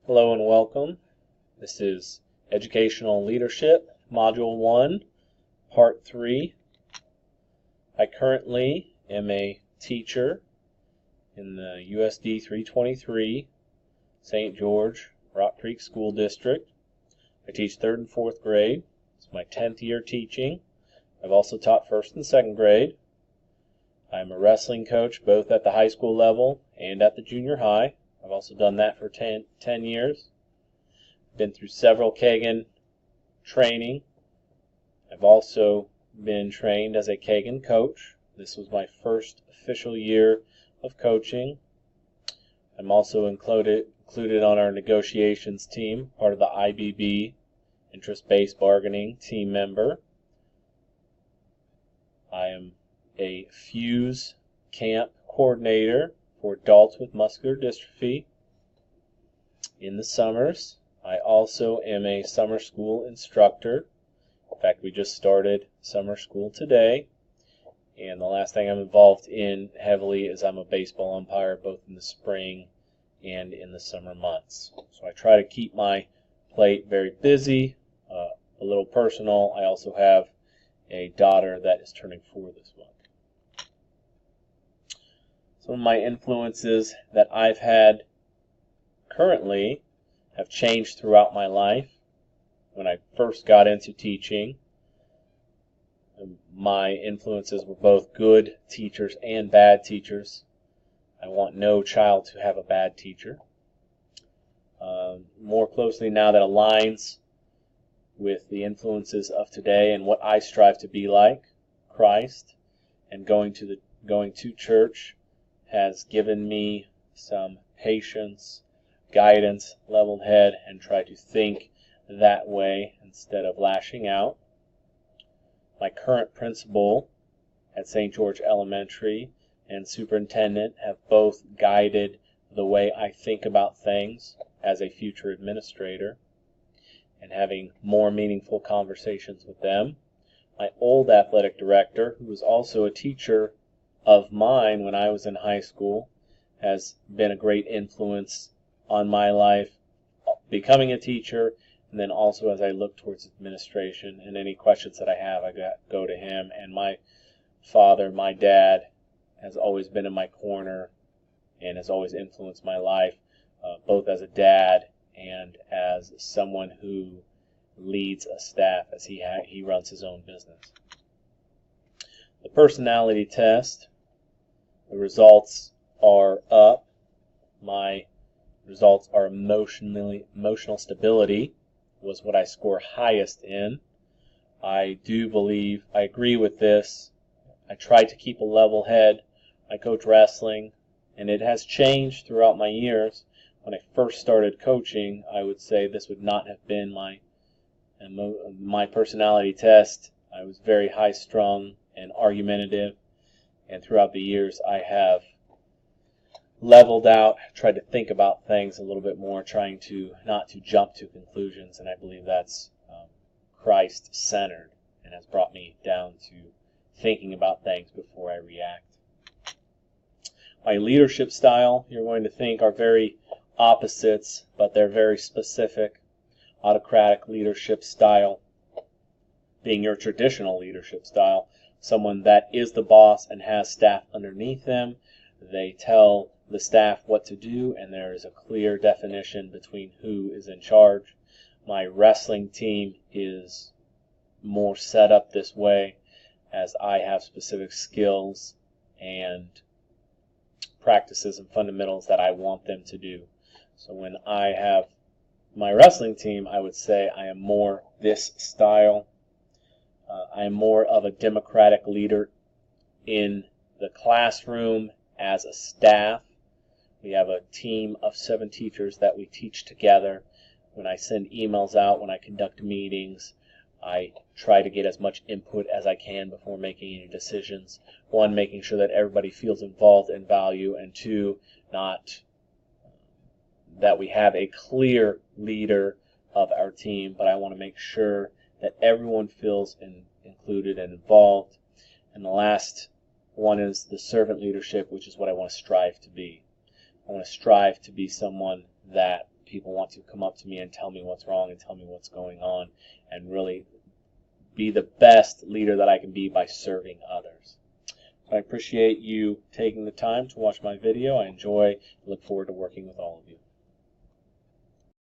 Hello and welcome. This is Educational Leadership, Module 1, Part 3. I currently am a teacher in the USD 323 St. George Rock Creek School District. I teach 3rd and 4th grade. It's my 10th year teaching. I've also taught 1st and 2nd grade. I'm a wrestling coach both at the high school level and at the junior high. I've also done that for 10 years. Been through several Kagan training. I've also been trained as a Kagan coach. This was my first official year of coaching. I'm also included on our negotiations team, part of the IBB, interest-based bargaining team member. I am a FUSE camp coordinator for adults with muscular dystrophy in the summers. I also am a summer school instructor. In fact, we just started summer school today. And the last thing I'm involved in heavily is I'm a baseball umpire both in the spring and in the summer months. So I try to keep my plate very busy. A little personal, I also have a daughter that is turning 4 this month. Some of my influences that I've had currently have changed throughout my life. When I first got into teaching, my influences were both good teachers and bad teachers. I want no child to have a bad teacher. More closely now that aligns with the influences of today and what I strive to be like, Christ, and going to church has given me some patience, guidance, leveled head, and try to think that way instead of lashing out. My current principal at St. George Elementary and superintendent have both guided the way I think about things as a future administrator and having more meaningful conversations with them. My old athletic director, who was also a teacher of mine when I was in high school, has been a great influence on my life, becoming a teacher, and then also as I look towards administration and any questions that I have, I go to him. And my father, my dad, has always been in my corner and has always influenced my life, both as a dad and as someone who leads a staff as he runs his own business. The personality test, the results are up. My results are emotional stability was what I score highest in. I do believe, I agree with this. I try to keep a level head. I coach wrestling, and it has changed throughout my years. When I first started coaching, I would say this would not have been my personality test. I was very high-strung and argumentative, and throughout the years I have leveled out, tried to think about things a little bit more, trying to not to jump to conclusions, and I believe that's Christ-centered and has brought me down to thinking about things before I react. My leadership style, you're going to think, are very opposites, but they're very specific. Autocratic leadership style being your traditional leadership style, someone that is the boss and has staff underneath them. They tell the staff what to do, and there is a clear definition between who is in charge. My wrestling team is more set up this way, as I have specific skills and practices and fundamentals that I want them to do. So when I have my wrestling team, I would say I am more this style. I am more of a democratic leader in the classroom as a staff. We have a team of 7 teachers that we teach together. When I send emails out, when I conduct meetings, I try to get as much input as I can before making any decisions. 1, making sure that everybody feels involved in value, and 2, that we have a clear leader of our team, but I want to make sure that everyone feels included and involved. And the last one is the servant leadership, which is what I want to strive to be. I want to strive to be someone that people want to come up to me and tell me what's wrong and tell me what's going on, and really be the best leader that I can be by serving others. I appreciate you taking the time to watch my video. I enjoy and look forward to working with all of you.